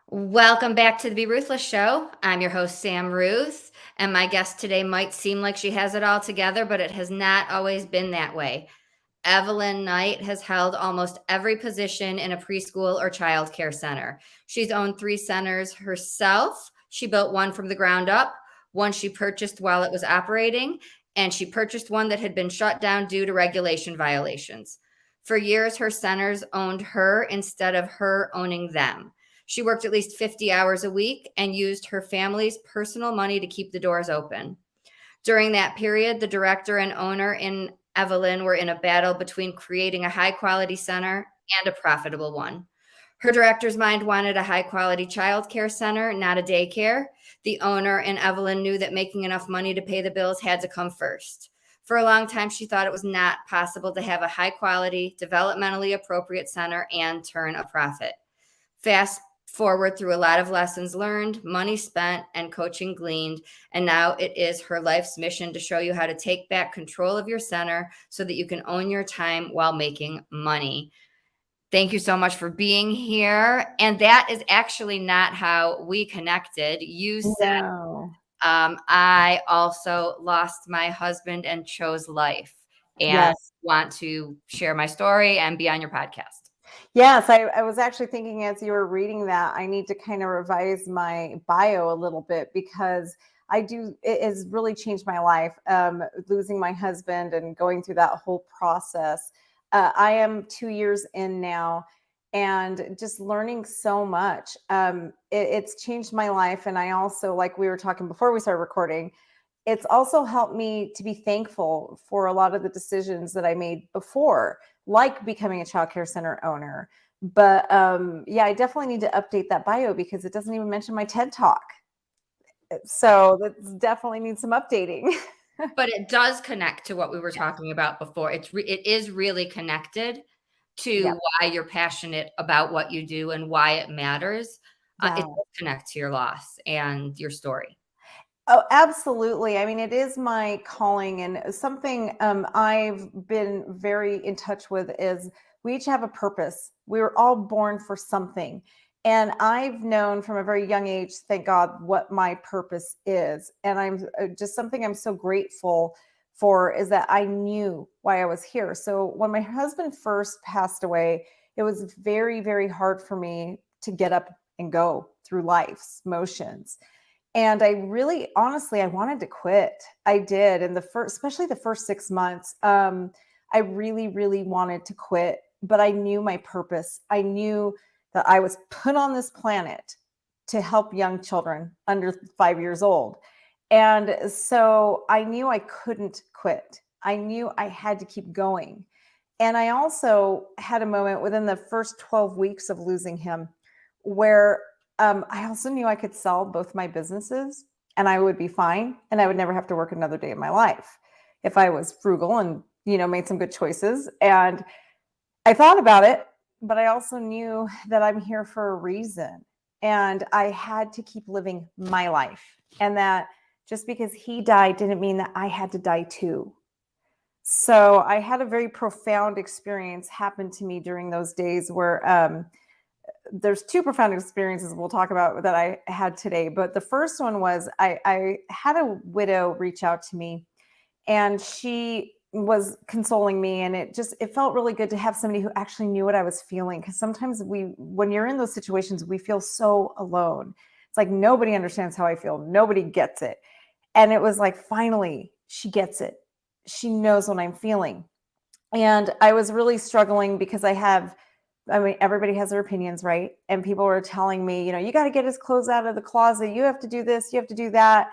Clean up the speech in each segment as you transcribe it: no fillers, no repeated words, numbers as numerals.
Welcome back to the Be Ruthless show. I'm your host, Sam Ruth, and my guest today might seem like she has it all together, but it has not always been that way. Evelyn Knight has held almost every position in a preschool or child care center. She's owned three centers herself. She built one from the ground up, one she purchased while it was operating, and she purchased one that had been shut down due to regulation violations. For years, her centers owned her instead of her owning them. She worked at least 50 hours a week and used her family's personal money to keep the doors open. During that period, the director and owner in Evelyn were in a battle between creating a high quality center and a profitable one. Her director's mind wanted a high quality childcare center, not a daycare. The owner and Evelyn knew that making enough money to pay the bills had to come first. For a long time, she thought it was not possible to have a high quality, developmentally appropriate center and turn a profit. Fast forward through a lot of lessons learned, money spent, and coaching gleaned. And now it is her life's mission to show you how to take back control of your center so that you can own your time while making money. Thank you so much for being here. And that is actually not how we connected. You said, No. I also lost my husband and chose life and Yes. want to share my story and be on your podcast. Yes. I was actually thinking as you were reading that, I need to kind of revise my bio a little bit because it has really changed my life. Losing my husband and going through that whole process. I am 2 years in now and just learning so much. It's changed my life. And I also, like we were talking before we started recording, it's also helped me to be thankful for a lot of the decisions that I made before, like becoming a childcare center owner. But yeah, I definitely need to update that bio because it doesn't even mention my TED Talk. So that definitely needs some updating. But it does connect to what we were talking about before. It is really connected to Yep. why you're passionate about what you do and why it matters. It Yeah. does connect to your loss and your story. Oh, absolutely. I mean, it is my calling, and something I've been very in touch with is we each have a purpose. We were all born for something. And I've known from a very young age, thank God, what my purpose is. And I'm just something I'm so grateful for is that I knew why I was here. So when my husband first passed away, it was very, very hard for me to get up and go through life's motions. And I really, honestly, I wanted to quit. I did. In the first, especially the first 6 months, I really, really wanted to quit, but I knew my purpose. I knew that I was put on this planet to help young children under 5 years old. And so I knew I couldn't quit. I knew I had to keep going. And I also had a moment within the first 12 weeks of losing him where I also knew I could sell both my businesses and I would be fine and I would never have to work another day in my life if I was frugal and, made some good choices. And I thought about it, but I also knew that I'm here for a reason and I had to keep living my life. And that just because he died didn't mean that I had to die too. So I had a very profound experience happen to me during those days where there's two profound experiences we'll talk about that I had today. But the first one was I had a widow reach out to me and she was consoling me. And it felt really good to have somebody who actually knew what I was feeling. Because sometimes when you're in those situations, we feel so alone. It's like nobody understands how I feel. Nobody gets it. And it was like, finally, she gets it. She knows what I'm feeling. And I was really struggling because everybody has their opinions, right? And people were telling me, you got to get his clothes out of the closet. You have to do this, you have to do that.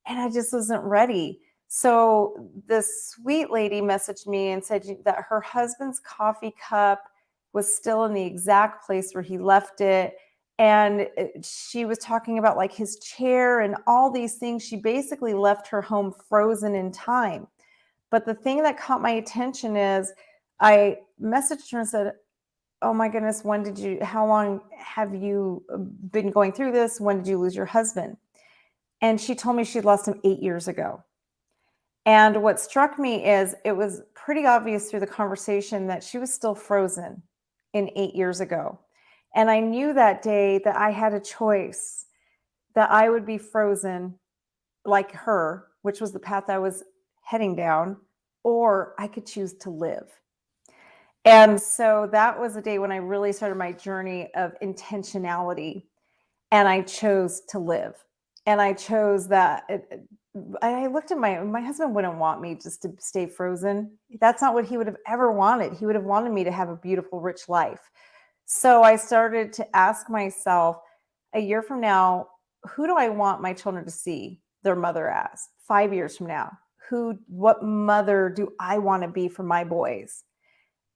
And I just wasn't ready. So this sweet lady messaged me and said that her husband's coffee cup was still in the exact place where he left it. And she was talking about like his chair and all these things. She basically left her home frozen in time. But the thing that caught my attention is I messaged her and said, oh my goodness, how long have you been going through this? When did you lose your husband? And she told me she'd lost him 8 years ago. And what struck me is it was pretty obvious through the conversation that she was still frozen in 8 years ago. And I knew that day that I had a choice, that I would be frozen like her, which was the path I was heading down, or I could choose to live. And so that was the day when I really started my journey of intentionality, and I chose to live. And I chose that. I looked at my husband wouldn't want me just to stay frozen. That's not what he would have ever wanted. He would have wanted me to have a beautiful, rich life. So I started to ask myself, a year from now, who do I want my children to see their mother as? 5 years from now, what mother do I want to be for my boys?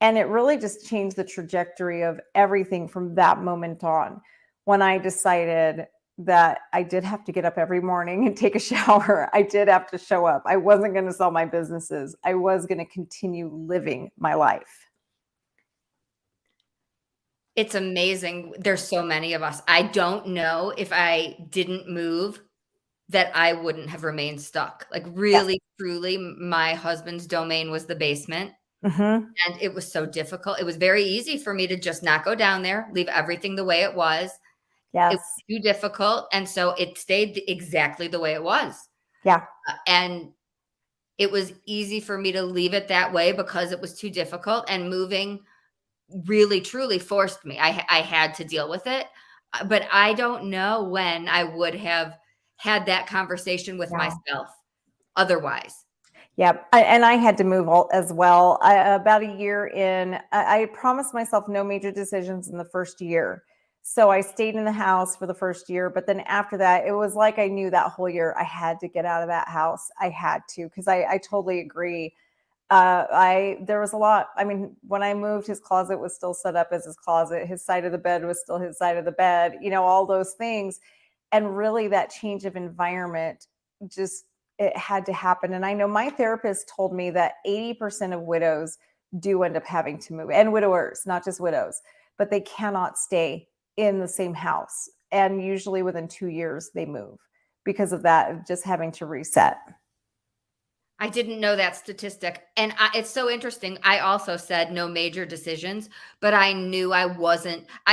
And it really just changed the trajectory of everything from that moment on, when I decided that I did have to get up every morning and take a shower. I did have to show up. I wasn't going to sell my businesses. I was going to continue living my life. It's amazing. There's so many of us. I don't know if I didn't move that I wouldn't have remained stuck. Like, Yes. really, truly, my husband's domain was the basement, Mm-hmm. and it was so difficult. It was very easy for me to just not go down there, leave everything the way it was. It was Yes. too difficult, and so it stayed exactly the way it was. Yeah. And it was easy for me to leave it that way because it was too difficult, and moving really truly forced me. I had to deal with it, but I don't know when I would have had that conversation with Yeah. myself otherwise. Yeah, and I had to move as well. About a year in, I promised myself no major decisions in the first year. So I stayed in the house for the first year, but then after that, it was like I knew that whole year I had to get out of that house. I had to, because I totally agree. There was a lot. I mean, when I moved, his closet was still set up as his closet. His side of the bed was still his side of the bed. All those things, and really that change of environment, just, it had to happen. And I know my therapist told me that 80% of widows do end up having to move, and widowers, not just widows, but they cannot stay in the same house. And usually within 2 years, they move because of that, just having to reset. I didn't know that statistic. And it's so interesting. I also said no major decisions, but I knew I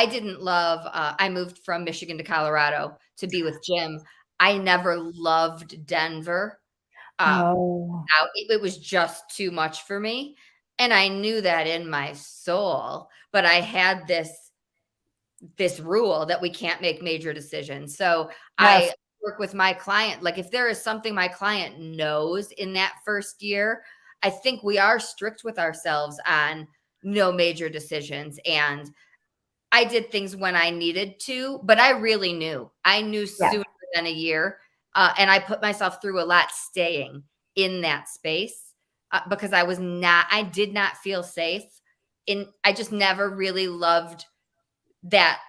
didn't love, I moved from Michigan to Colorado to be with Jim. I never loved Denver. Oh, It was just too much for me. And I knew that in my soul, but I had this rule that we can't make major decisions. So yes. I work with my client. Like, if there is something my client knows in that first year, I think we are strict with ourselves on no major decisions. And I did things when I needed to, but I really knew. I knew Yes. sooner than a year. And I put myself through a lot staying in that space because I did not feel safe. I just never really loved that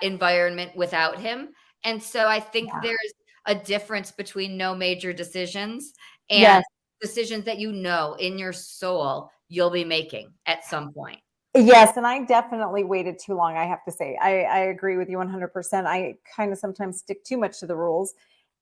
environment without him. And so I think Yeah. there's a difference between no major decisions and Yes. decisions that in your soul you'll be making at some point. Yes, and I definitely waited too long, I have to say. I agree with you 100%. I kind of sometimes stick too much to the rules.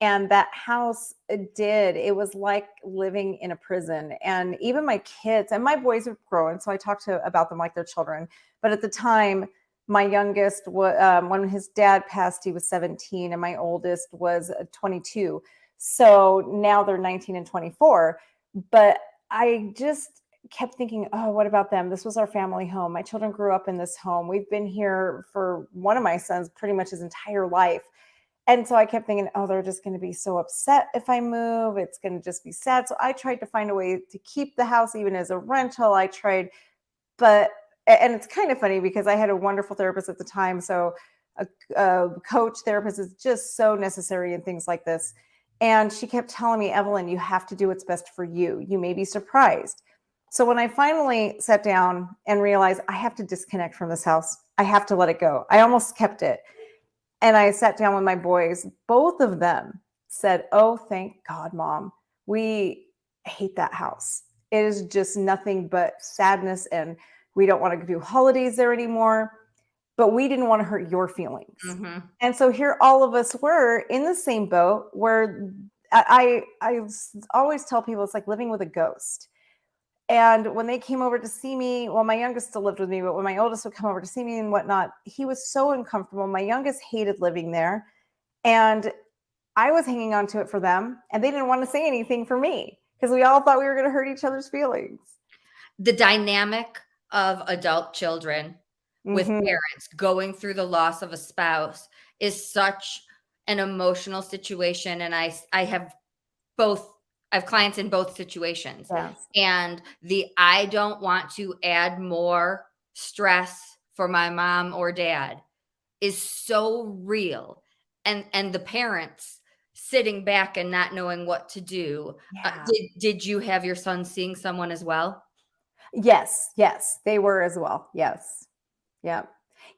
And that house, it was like living in a prison. And even my kids and my boys are growing, so I talk about them like they're children. But at the time, my youngest, when his dad passed, he was 17, and my oldest was 22. So now they're 19 and 24. But I just kept thinking, oh, what about them? This was our family home. My children grew up in this home. We've been here for one of my sons pretty much his entire life. And so I kept thinking, oh, they're just going to be so upset if I move. It's going to just be sad. So I tried to find a way to keep the house even as a rental. I tried, but, and it's kind of funny because I had a wonderful therapist at the time. So a coach therapist is just so necessary in things like this. And she kept telling me, Evelyn, you have to do what's best for you. You may be surprised. So when I finally sat down and realized I have to disconnect from this house, I have to let it go. I almost kept it. And I sat down with my boys. Both of them said, oh, thank God, Mom. We hate that house. It is just nothing but sadness, and we don't want to do holidays there anymore. But we didn't want to hurt your feelings. Mm-hmm. And so here all of us were in the same boat, where I always tell people it's like living with a ghost. And when they came over to see me, well, my youngest still lived with me, but when my oldest would come over to see me and whatnot, he was so uncomfortable. My youngest hated living there. And I was hanging on to it for them, and they didn't want to say anything for me because we all thought we were going to hurt each other's feelings. The dynamic of adult children with Hmm. parents going through the loss of a spouse is such an emotional situation, and I have both I have clients in both situations, Yes. and the I don't want to add more stress for my mom or dad is so real, and the parents sitting back and not knowing what to do. Yeah. Did you have your son seeing someone as well? Yes. Yes. They were as well. Yes. Yeah.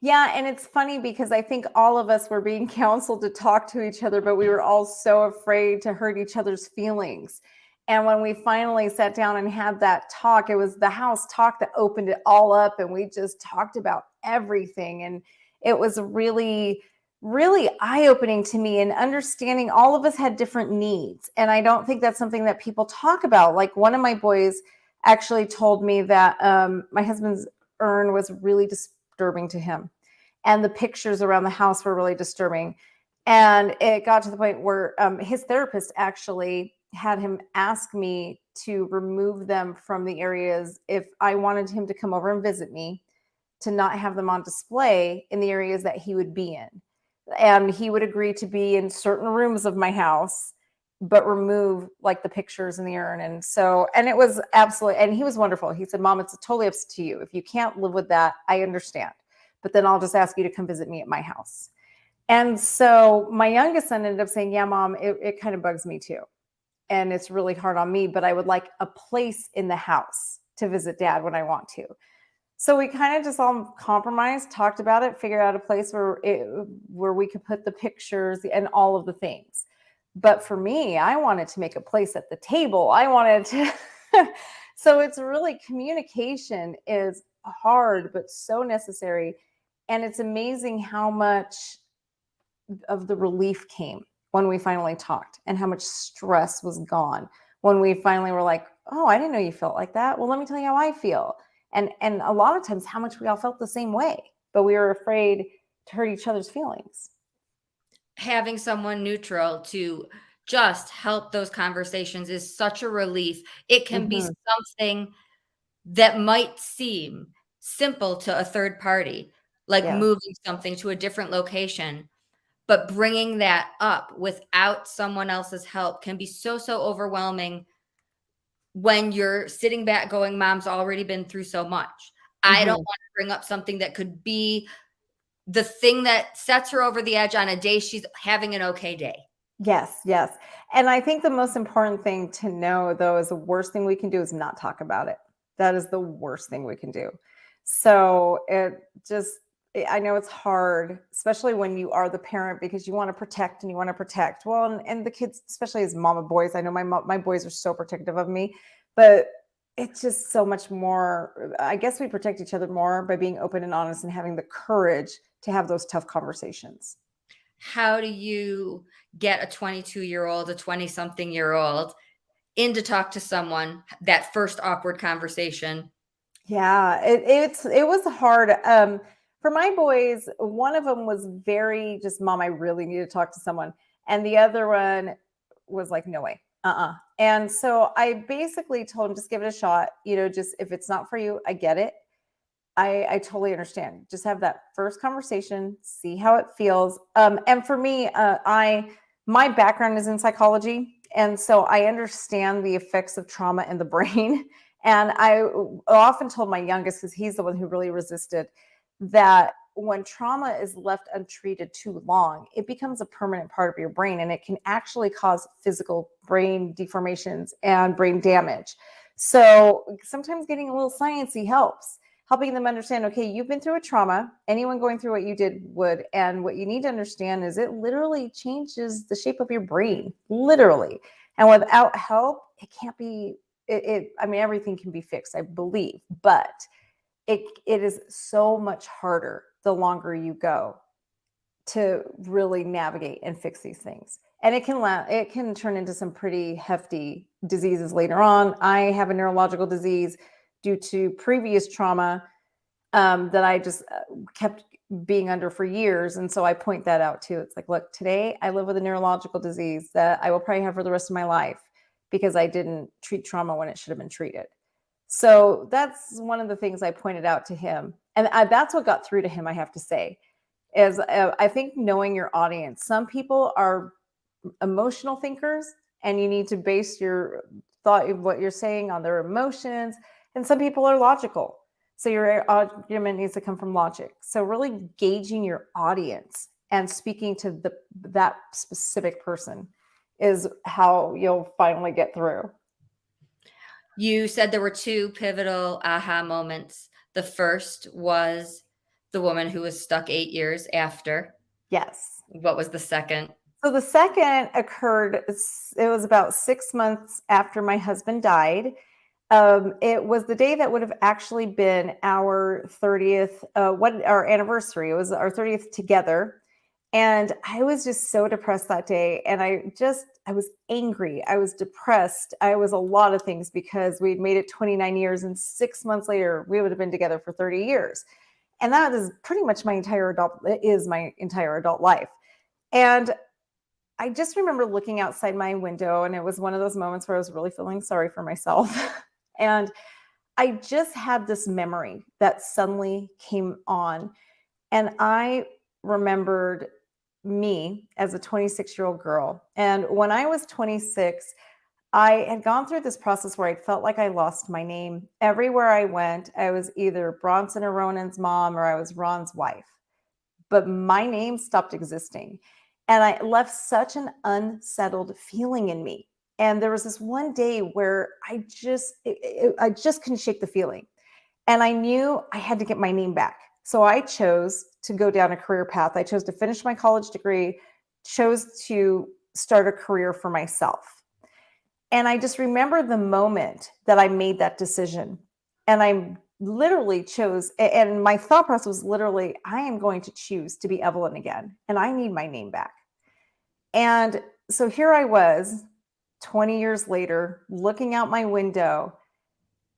Yeah. And it's funny because I think all of us were being counseled to talk to each other, but we were all so afraid to hurt each other's feelings. And when we finally sat down and had that talk, it was the house talk that opened it all up. And we just talked about everything. And it was really, really eye opening to me and understanding all of us had different needs. And I don't think that's something that people talk about. Like one of my boys actually told me that my husband's urn was really disturbing to him. And the pictures around the house were really disturbing. And it got to the point where his therapist actually had him ask me to remove them from the areas if I wanted him to come over and visit me, to not have them on display in the areas that he would be in. And he would agree to be in certain rooms of my house, but remove like the pictures in the urn. And so, and it was absolutely, and he was wonderful. He said, Mom, it's totally up to you. If you can't live with that, I understand. But then I'll just ask you to come visit me at my house. And so my youngest son ended up saying, Yeah, Mom, it kind of bugs me too. And it's really hard on me, but I would like a place in the house to visit dad when I want to. So we kind of just all compromised, talked about it, figured out a place where we could put the pictures and all of the things. But for me, I wanted to make a place at the table. I wanted to so it's really, communication is hard but so necessary. And it's amazing how much of the relief came when we finally talked and how much stress was gone when we finally were like, oh, I didn't know you felt like that. Well, let me tell you how I feel. And a lot of times how much we all felt the same way, but we were afraid to hurt each other's feelings. Having someone neutral to just help those conversations is such a relief. It can be Hmm. something that might seem simple to a third party, like Yeah. moving something to a different location, but bringing that up without someone else's help can be so, so overwhelming when you're sitting back going, Mom's already been through so much. I don't Hmm. want to bring up something that could be the thing that sets her over the edge on a day she's having an okay day. Yes, yes. And I think the most important thing to know, though, is the worst thing we can do is not talk about it. That is the worst thing we can do. So it just, I know it's hard, especially when you are the parent because you want to protect and you want to protect. Well, and the kids, especially as mama boys, I know my boys are so protective of me, but it's just so much more. I guess we protect each other more by being open and honest and having the courage to have those tough conversations. How do you get a 22-year-old, a 20-something-year-old in to talk to someone, that first awkward conversation? Yeah, it was hard. For my boys, one of them was very just, Mom, I really need to talk to someone, and the other one was like, No way, And so I basically told him, just give it a shot. Just if it's not for you, I get it. I totally understand. Just have that first conversation, see how it feels. And for me, I my background is in psychology, and so I understand the effects of trauma in the brain. And I often told my youngest, because he's the one who really resisted, that when trauma is left untreated too long, it becomes a permanent part of your brain, and it can actually cause physical brain deformations and brain damage. So sometimes getting a little sciencey helps, helping them understand, okay, you've been through a trauma. Anyone going through what you did would. And what you need to understand is it literally changes the shape of your brain, literally. And without help, it can't be, I mean, everything can be fixed, I believe, but it is so much harder the longer you go to really navigate and fix these things. And it can turn into some pretty hefty diseases later on. I have a neurological disease due to previous trauma that I just kept being under for years. And so I point that out too. It's like, look, today I live with a neurological disease that I will probably have for the rest of my life because I didn't treat trauma when it should have been treated. So that's one of the things I pointed out to him. And that's what got through to him, I have to say, is I think knowing your audience. Some people are emotional thinkers, and you need to base your thought of what you're saying on their emotions. And some people are logical. So your argument needs to come from logic. So really gauging your audience and speaking to that specific person is how you'll finally get through. You said there were two pivotal aha moments. The first was the woman who was stuck 8 years after. Yes. What was the second? So the second occurred, it was about 6 months after my husband died. It was the day that would have actually been our 30th, our anniversary. It was our 30th together. And I was just so depressed that day. And I was angry. I was depressed. I was a lot of things because we'd made it 29 years, and 6 months later, we would have been together for 30 years. And that is pretty much my entire adult life. And I just remember looking outside my window, and it was one of those moments where I was really feeling sorry for myself. And I just had this memory that suddenly came on. And I remembered me as a 26-year-old girl. And when I was 26, I had gone through this process where I felt like I lost my name. Everywhere I went, I was either Bronson or Ronan's mom, or I was Ron's wife. But my name stopped existing. And I left such an unsettled feeling in me. And there was this one day where I just couldn't shake the feeling. And I knew I had to get my name back. So I chose to go down a career path. I chose to finish my college degree, chose to start a career for myself. And I just remember the moment that I made that decision. And I literally chose, and my thought process was literally, I am going to choose to be Evelyn again, and I need my name back. And so here I was 20 years later, looking out my window,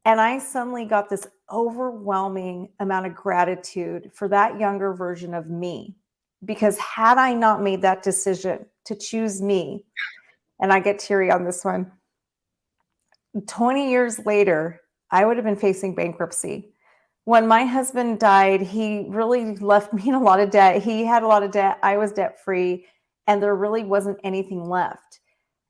and I suddenly got this overwhelming amount of gratitude for that younger version of me. Because had I not made that decision to choose me, and I get teary on this one, 20 years later, I would have been facing bankruptcy. When my husband died, he really left me in a lot of debt. He had a lot of debt. I was debt free, and there really wasn't anything left.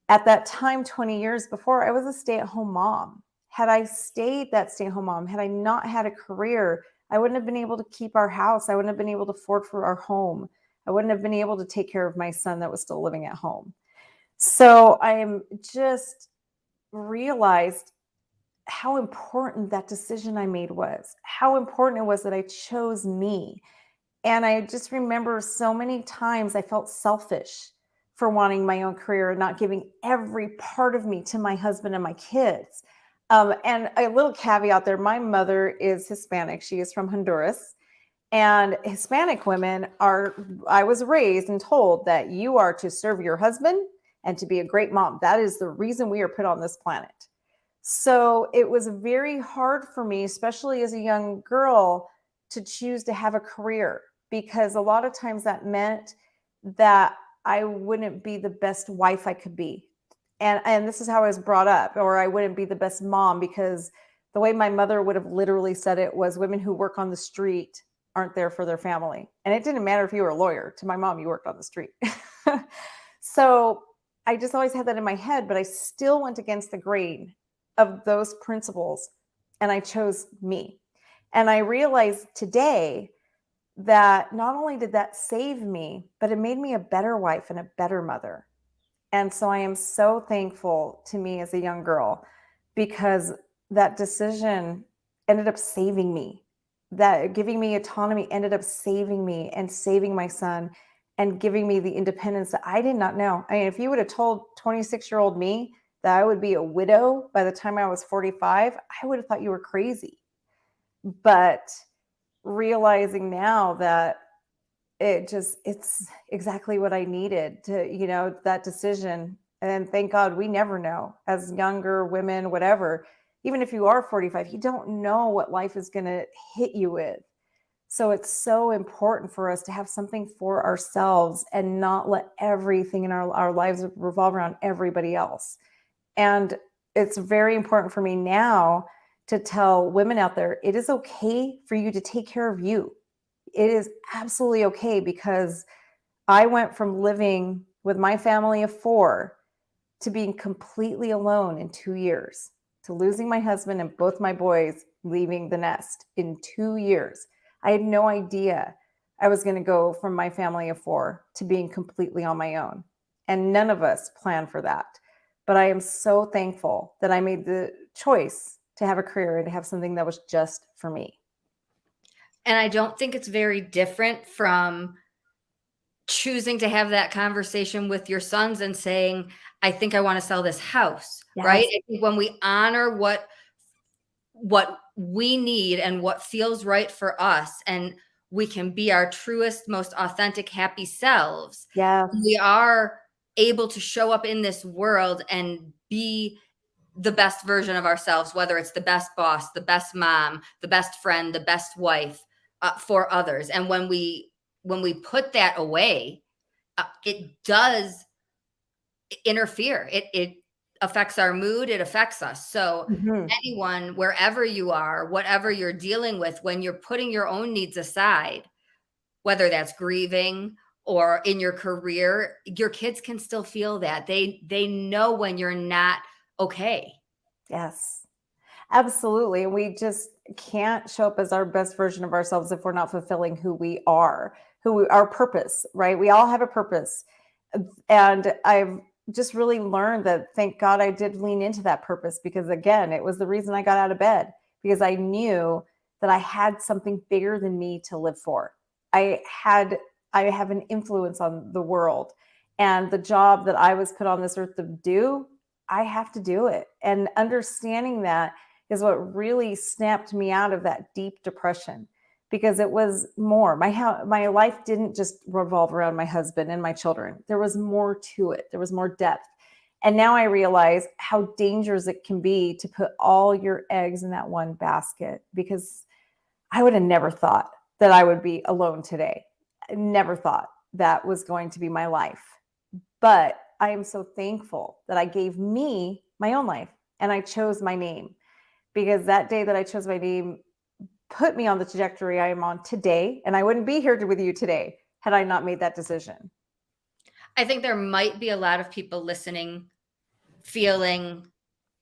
At that time, 20 years before, I was a stay-at-home mom. Had I stayed that stay-at-home mom, had I not had a career, I wouldn't have been able to keep our house. I wouldn't have been able to afford for our home. I wouldn't have been able to take care of my son that was still living at home. So I'm just realized how important that decision I made was, how important it was that I chose me. And I just remember so many times I felt selfish for wanting my own career and not giving every part of me to my husband and my kids. And a little caveat there, my mother is Hispanic. She is from Honduras. And Hispanic women I was raised and told that you are to serve your husband and to be a great mom. That is the reason we are put on this planet. So it was very hard for me, especially as a young girl, to choose to have a career, because a lot of times that meant that I wouldn't be the best wife I could be. And this is how I was brought up, or I wouldn't be the best mom, because the way my mother would have literally said it was, women who work on the street aren't there for their family. And it didn't matter if you were a lawyer. To my mom, you worked on the street. So I just always had that in my head, but I still went against the grain of those principles, and I chose me. And I realized today that not only did that save me, but it made me a better wife and a better mother. And so I am so thankful to me as a young girl, because that decision ended up saving me. That giving me autonomy ended up saving me and saving my son and giving me the independence that I did not know. I mean, if you would have told 26-year-old me that I would be a widow by the time I was 45, I would have thought you were crazy. But realizing now that it's exactly what I needed to, that decision. And thank God we never know as younger women, whatever, even if you are 45, you don't know what life is going to hit you with. So it's so important for us to have something for ourselves and not let everything in our lives revolve around everybody else. And it's very important for me now to tell women out there, it is okay for you to take care of you. It is absolutely okay, because I went from living with my family of 4 to being completely alone in 2 years, to losing my husband and both my boys leaving the nest in 2 years. I had no idea I was going to go from my family of 4 to being completely on my own. And none of us planned for that. But I am so thankful that I made the choice to have a career and to have something that was just for me. And I don't think it's very different from choosing to have that conversation with your sons and saying, I think I want to sell this house, right? Yes. I think when we honor what we need and what feels right for us, and we can be our truest, most authentic, happy selves, Yes. we are able to show up in this world and be the best version of ourselves, whether it's the best boss, the best mom, the best friend, the best wife, for others. And when we put that away, it does interfere. It affects our mood. It affects us. So Mhm. anyone, wherever you are, whatever you're dealing with, when you're putting your own needs aside, whether that's grieving or in your career, your kids can still feel that. They know when you're not okay. Yes. Absolutely. And we just can't show up as our best version of ourselves if we're not fulfilling who we are, our purpose, right? We all have a purpose. And I've just really learned that, thank God I did lean into that purpose, because again, it was the reason I got out of bed, because I knew that I had something bigger than me to live for. I had I have an influence on the world, and the job that I was put on this earth to do, I have to do it. And understanding that is what really snapped me out of that deep depression, because it was more. My life didn't just revolve around my husband and my children. There was more to it. There was more depth. And now I realize how dangerous it can be to put all your eggs in that one basket, because I would have never thought that I would be alone today. I never thought that was going to be my life. But I am so thankful that I gave me my own life and I chose my name, because that day that I chose my name put me on the trajectory I am on today. And I wouldn't be here with you today had I not made that decision. I think there might be a lot of people listening feeling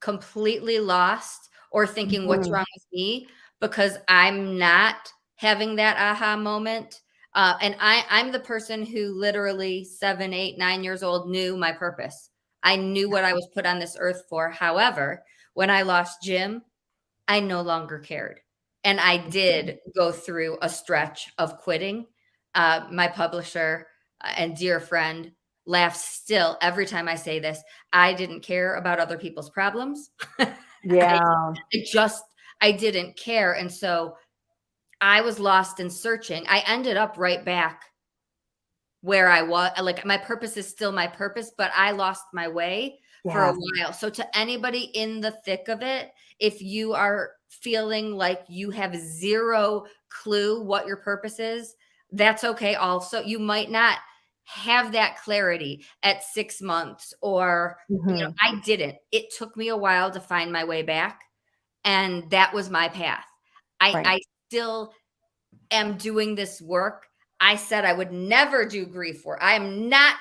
completely lost or thinking, what's Mhm. wrong with me? Because I'm not having that aha moment. And I'm the person who literally 7, 8, 9 years old knew my purpose. I knew what I was put on this earth for. However, when I lost Jim, I no longer cared. And I did go through a stretch of quitting. My publisher and dear friend laughs still every time I say this. I didn't care about other people's problems. I, Yeah. I just, I didn't care. And so I was lost in searching. I ended up right back where I was. Like, my purpose is still my purpose, but I lost my way for a Yeah. while. So to anybody in the thick of it, if you are feeling like you have zero clue what your purpose is, that's okay. Also, you might not have that clarity at 6 months, or, Mhm. I didn't. It took me a while to find my way back, and that was my path. Right. I still am doing this work. I said I would never do grief work. I am not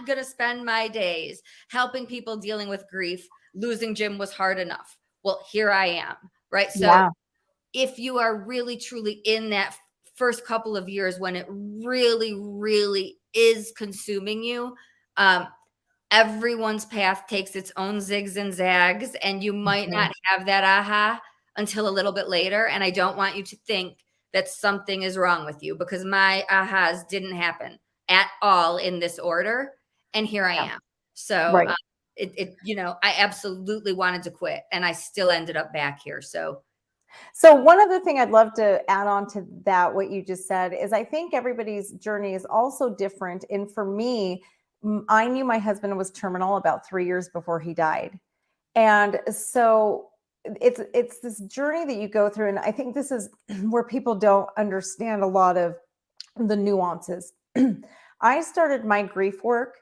going to spend my days helping people dealing with grief. Losing Jim was hard enough. Well, here I am, right? So Yeah. if you are really truly in that first couple of years when it really, really is consuming you, um, everyone's path takes its own zigs and zags, and you might Mhm. not have that aha until a little bit later. And I don't want you to think that something is wrong with you, because my ahas didn't happen at all in this order. And here I Yeah. am. So Right. I absolutely wanted to quit, and I still ended up back here. So So one other thing I'd love to add on to that, what you just said, is I think everybody's journey is also different. And for me, I knew my husband was terminal about 3 years before he died. And so it's this journey that you go through. And I think this is where people don't understand a lot of the nuances. I started my grief work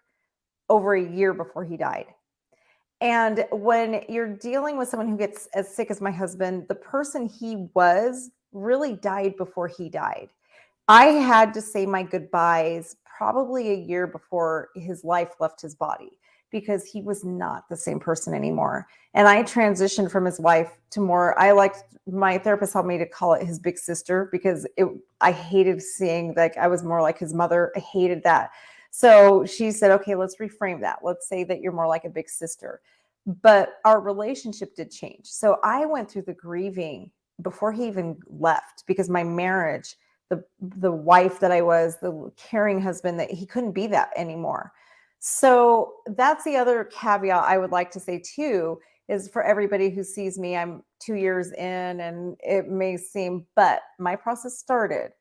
over a year before he died. And when you're dealing with someone who gets as sick as my husband, the person he was really died before he died. I had to say my goodbyes probably a year before his life left his body because he was not the same person anymore. And I transitioned from his wife to more, I liked, my therapist helped me to call it his big sister because I hated seeing like I was more like his mother. I hated that. So she said, okay, let's reframe that. Let's say that you're more like a big sister. But our relationship did change. So I went through the grieving before he even left because my marriage, the wife that I was, the caring husband, that he couldn't be that anymore. So that's the other caveat I would like to say too, is for everybody who sees me, I'm 2 years in and it may seem, but my process started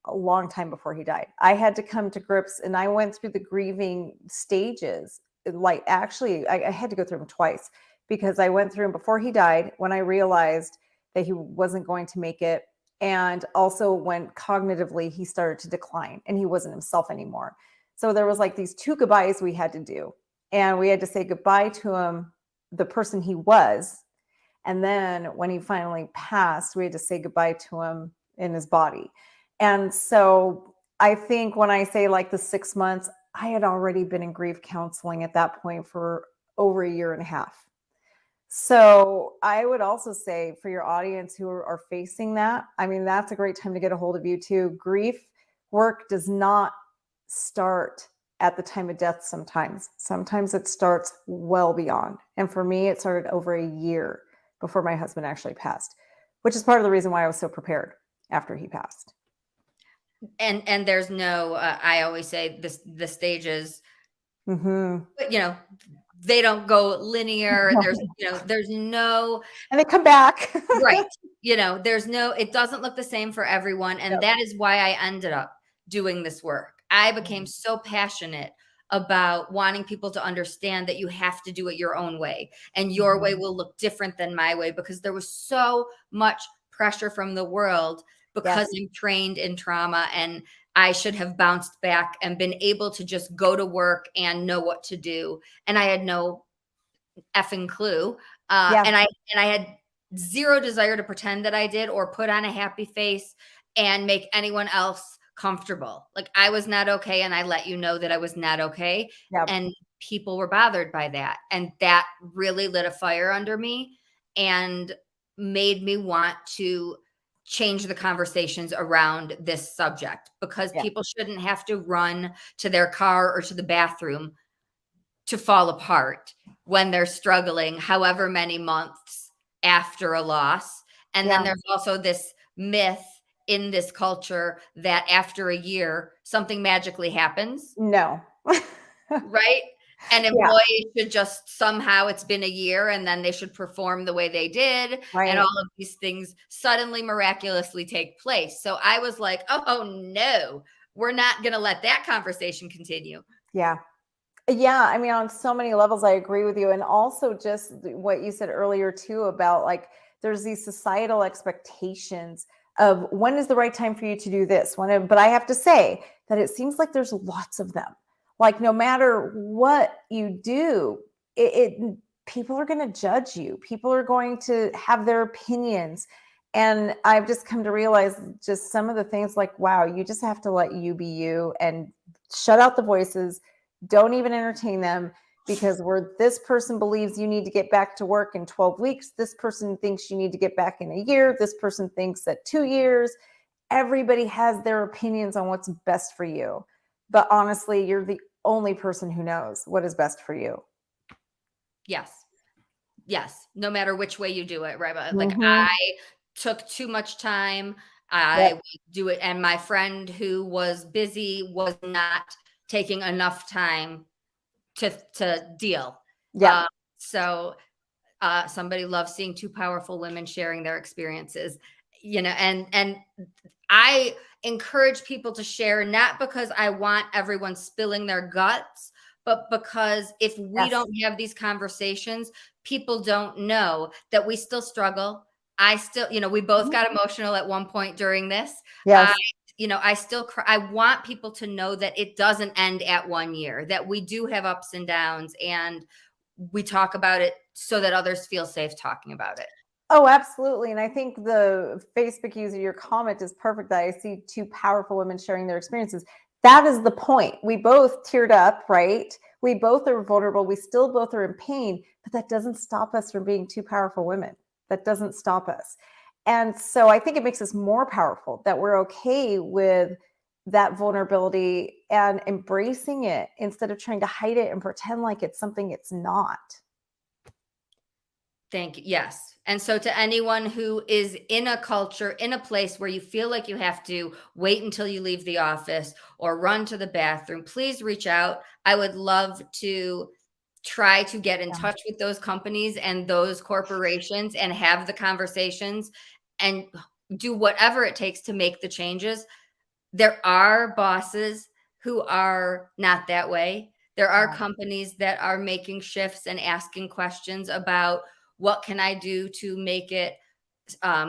a long time before he died. I had to come to grips and I went through the grieving stages. Like actually, I had to go through them twice because I went through him before he died when I realized that he wasn't going to make it. And also when cognitively he started to decline and he wasn't himself anymore. So there was like these two goodbyes we had to do. And we had to say goodbye to him, the person he was. And then when he finally passed, we had to say goodbye to him in his body. And so I think when I say like the 6 months, I had already been in grief counseling at that point for over a year and a half. So I would also say for your audience who are facing that, I mean, that's a great time to get a hold of you too. Grief work does not start at the time of death sometimes. Sometimes it starts well beyond. And for me, it started over a year before my husband actually passed, which is part of the reason why I was so prepared after he passed. And there's no, I always say this, the stages, Mm-hmm. you know, they don't go linear. There's no And they come back. right. There's no, it doesn't look the same for everyone. And Yep. that is why I ended up doing this work. I became so passionate about wanting people to understand that you have to do it your own way and your way will look different than my way because there was so much pressure from the world because Yes. I'm trained in trauma and I should have bounced back and been able to just go to work and know what to do. And I had no effing clue. Yeah. And I had zero desire to pretend that I did or put on a happy face and make anyone else comfortable. Like I was not okay and I let you know that I was not okay Yeah. and people were bothered by that and that really lit a fire under me and made me want to change the conversations around this subject because Yeah. people shouldn't have to run to their car or to the bathroom to fall apart when they're struggling however many months after a loss. And then Yeah. there's also this myth in this culture that after a year, something magically happens, No. right? And Yeah. employees should just somehow, it's been a year and then they should perform the way they did. And Right. all of these things suddenly miraculously take place. So I was like, oh no, we're not going to let that conversation continue. Yeah. Yeah, I mean, on so many levels, I agree with you. And also just what you said earlier too about like there's these societal expectations of when is the right time for you to do this. But I have to say that it seems like there's lots of them. Like no matter what you do, it people are going to judge you. People are going to have their opinions. And I've just come to realize just some of the things like, wow, you just have to let you be you and shut out the voices, don't even entertain them because where this person believes you need to get back to work in 12 weeks, this person thinks you need to get back in a year, this person thinks that 2 years. Everybody has their opinions on what's best for you. But honestly, you're the only person who knows what is best for you. Yes. Yes. No matter which way you do it, right? But like Mm-hmm. I took too much time. I Yep. would do it. And my friend who was busy was not taking enough time to deal. Yep. Uh, so Somebody loves seeing two powerful women sharing their experiences, and I encourage people to share, not because I want everyone spilling their guts, but because if we Yes. don't have these conversations, people don't know that we still struggle. I still, we both Mhm. got emotional at one point during this. I, Yes. I still cry. I want people to know that it doesn't end at 1 year, that we do have ups and downs, and we talk about it so that others feel safe talking about it. Oh, absolutely. And I think the Facebook user, your comment is perfect that I see two powerful women sharing their experiences. That is the point. We both teared up, right? We both are vulnerable. We still both are in pain, but that doesn't stop us from being two powerful women. That doesn't stop us. And so I think it makes us more powerful that we're okay with that vulnerability and embracing it instead of trying to hide it and pretend like it's something it's not. Thank you. Yes. And so, to anyone who is in a culture, in a place where you feel like you have to wait until you leave the office or run to the bathroom, please reach out. I would love to try to get in Yeah. touch with those companies and those corporations and have the conversations and do whatever it takes to make the changes. There are bosses who are not that way. There are Yeah. companies that are making shifts and asking questions about, what can I do to make it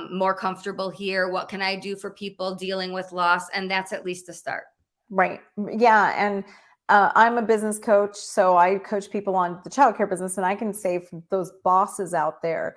more comfortable here? What can I do for people dealing with loss? And that's at least a start. Right. Yeah. And I'm a business coach, so I coach people on the childcare business, and I can say for those bosses out there,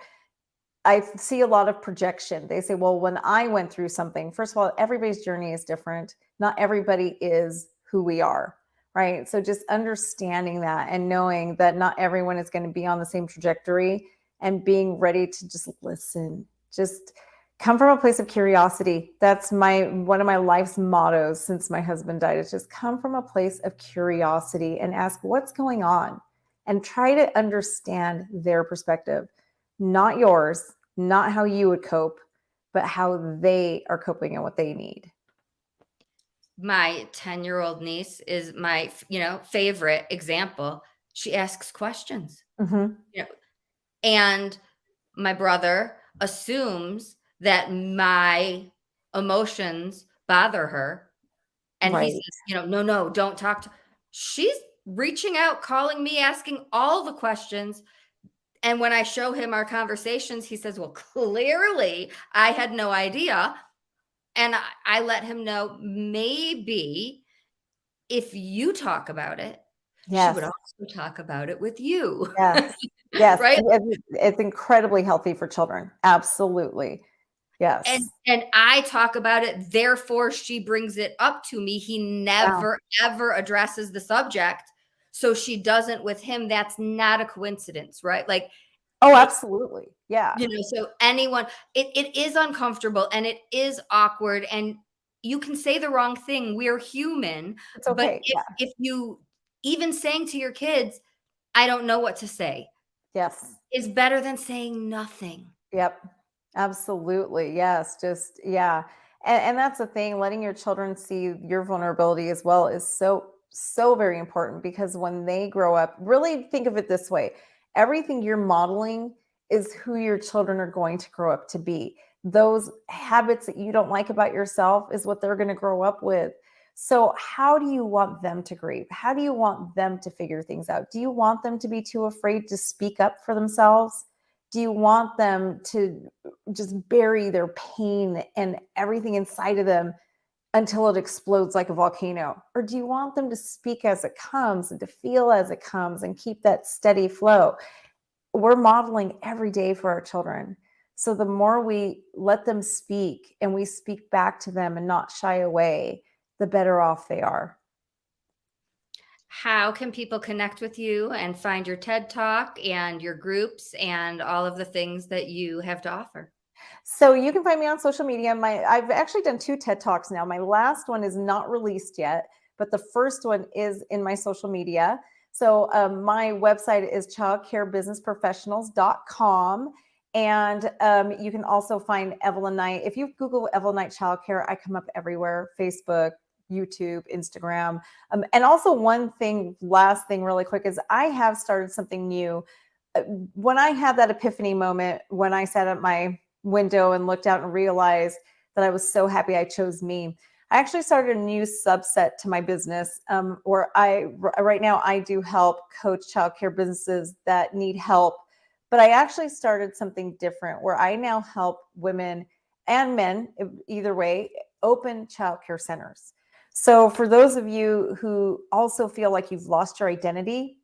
I see a lot of projection. They say, well, when I went through something, first of all, everybody's journey is different. Not everybody is who we are. Right. So just understanding that and knowing that not everyone is going to be on the same trajectory, and being ready to just listen, just come from a place of curiosity. That's one of my life's mottos since my husband died. It's just come from a place of curiosity and ask what's going on and try to understand their perspective, not yours, not how you would cope, but how they are coping and what they need. My 10-year-old niece is my, favorite example. She asks questions, Mm-hmm. you know, and my brother assumes that my emotions bother her. And he Right. says, "No, no, don't talk to." She's reaching out, calling me, asking all the questions, and when I show him our conversations, he says, "Well, clearly, I had no idea." And I let him know, maybe if you talk about it, she would Yes. also talk about it with you, Yes. Yes. right? It's incredibly healthy for children. Absolutely. And Yes. and I talk about it, therefore she brings it up to me. He Yeah. never ever addresses the subject, so she doesn't with him. That's not a coincidence, right? Like, Oh, it, absolutely. Yeah. so anyone, it is uncomfortable and it is awkward, and you can say the wrong thing. We're human, It's but okay. if you, even saying to your kids, "I don't know what to say," Yes. is better than saying nothing. Yep. Absolutely. Yes. Just, yeah. And that's the thing, letting your children see your vulnerability as well is so, so very important, because when they grow up, really think of it this way: everything you're modeling is who your children are going to grow up to be. Those habits that you don't like about yourself is what they're going to grow up with. So, how do you want them to grieve? How do you want them to figure things out? Do you want them to be too afraid to speak up for themselves? Do you want them to just bury their pain and everything inside of them until it explodes like a volcano? Or do you want them to speak as it comes and to feel as it comes and keep that steady flow? We're modeling every day for our children. So the more we let them speak and we speak back to them and not shy away, the better off they are. How can people connect with you and find your TED Talk and your groups and all of the things that you have to offer? So you can find me on social media. I've actually done two TED Talks now. My last one is not released yet, but the first one is in my social media. So my website is childcarebusinessprofessionals.com. And you can also find Evelyn Knight. If you Google Evelyn Knight Childcare, I come up everywhere: Facebook, YouTube, Instagram. And also, last thing really quick, is I have started something new. when I had that epiphany moment, when I sat at my window and looked out and realized that I was so happy I chose me, I actually started a new subset to my business, where right now I do help coach childcare businesses that need help. But I actually started something different where I now help women and men, either way, open childcare centers. So for those of you who also feel like you've lost your identity,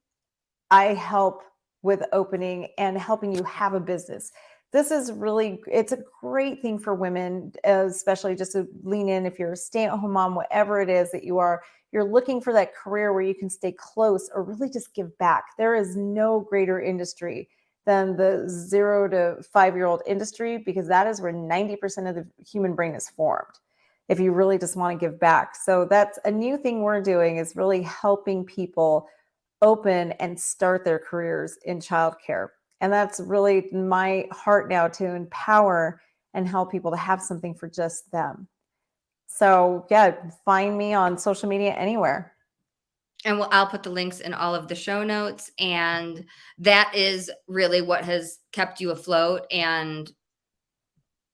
I help with opening and helping you have a business. This is really, it's a great thing for women, especially just to lean in if you're a stay-at-home mom, whatever it is that you are, you're looking for that career where you can stay close or really just give back. There is no greater industry than the 0 to 5-year-old industry, because that is where 90% of the human brain is formed if you really just want to give back. So that's a new thing we're doing, is really helping people open and start their careers in childcare. And that's really my heart now, to empower and help people to have something for just them. So, yeah, find me on social media anywhere. And I'll put the links in all of the show notes. And that is really what has kept you afloat and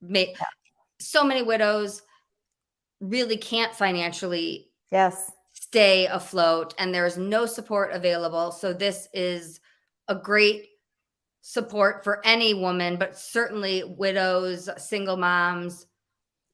made so many widows really can't financially Yes. stay afloat, and there's no support available. So this is a great support for any woman, but certainly widows, single moms.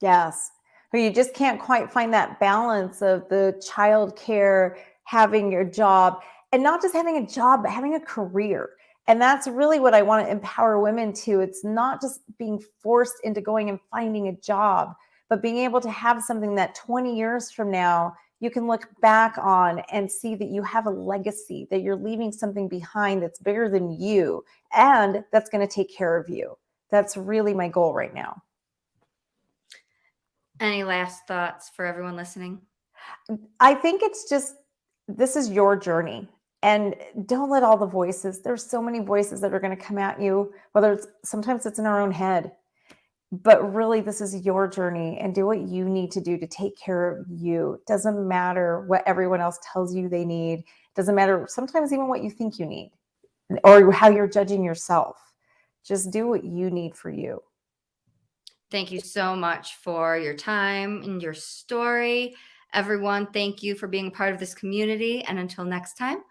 Yes. Or you just can't quite find that balance of the childcare, having your job, and not just having a job, but having a career. And that's really what I want to empower women to. It's not just being forced into going and finding a job, but being able to have something that 20 years from now, you can look back on and see that you have a legacy, that you're leaving something behind that's bigger than you and that's going to take care of you. That's really my goal right now. Any last thoughts for everyone listening? I think it's just, this is your journey, and don't let all the voices, there's so many voices that are going to come at you, whether it's, sometimes it's in our own head, but really this is your journey, and do what you need to do to take care of you. It doesn't matter what everyone else tells you they need. It doesn't matter sometimes even what you think you need or how you're judging yourself. Just do what you need for you. Thank you so much for your time and your story. Everyone, thank you for being a part of this community. And until next time,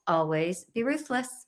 always be ruthless.